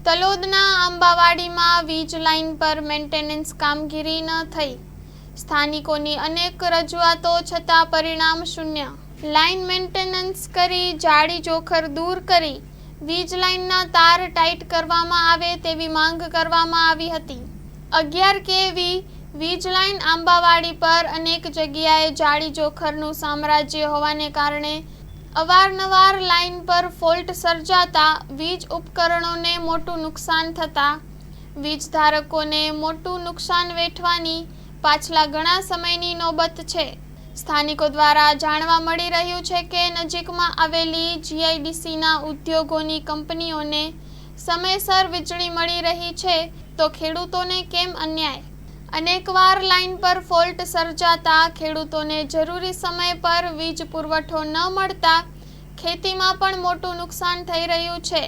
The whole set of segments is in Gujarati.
તલોદના આંબાવાડીમાં વીજ લાઇન પર મેન્ટેનન્સ કામગીરી ન થઈ. સ્થાનિકોની અનેક રજૂઆતો છતાં પરિણામ શૂન્ય. લાઇન મેન્ટેનન્સ કરી, જાળી જોખર દૂર કરી, વીજ લાઇનના તાર ટાઈટ કરવામાં આવે તેવી માંગ કરવામાં આવી હતી. 11 kV વીજ લાઇન આંબાવાડી પર અનેક જગ્યાએ જાળી જોખરનું સામ્રાજ્ય હોવાને કારણે અવારનવાર લાઇન પર ફોલ્ટ સર્જાતા વીજ ઉપકરણોને મોટું નુકસાન થતાં વીજધારકોને મોટું નુકસાન વેઠવાની પાછલા ઘણા સમયની નોબત છે. સ્થાનિકો દ્વારા જાણવા મળી રહ્યું છે કે નજીકમાં આવેલી GIDCના ઉદ્યોગોની કંપનીઓને સમયસર વીજળી મળી રહી છે તો ખેડૂતોને કેમ અન્યાય? અનેકવાર લાઇન પર ફોલ્ટ સર્જાતા ખેડૂતોને જરૂરી સમય પર વીજ પુરવઠો ન મળતા ખેતીમાં પણ મોટું નુકસાન થઈ રહ્યું છે.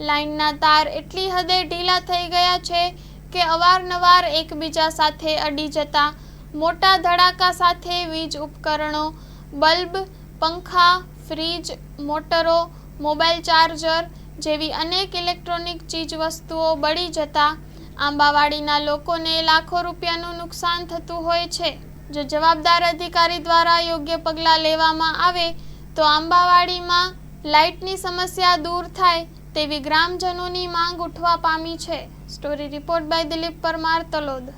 લાઇનના તાર એટલી હદે ઢીલા થઈ ગયા છે કે અવારનવાર એકબીજા સાથે અડી જતા મોટા ધડાકા સાથે વીજ ઉપકરણો, બલ્બ, પંખા, ફ્રીજ, મોટરો, મોબાઈલ ચાર્જર જેવી અનેક ઇલેક્ટ્રોનિક ચીજવસ્તુઓ બળી જતા આંબાવાડીના લોકોને લાખો રૂપિયાનું નુકસાન થતું હોય છે. જો જવાબદાર અધિકારી દ્વારા યોગ્ય પગલાં લેવામાં આવે તો આંબાવાડીમાં લાઇટની સમસ્યા દૂર થાય તેવી ગ્રામજનોની માંગ ઉઠવા પામી છે. Story report by Dilip Parmar, Talod.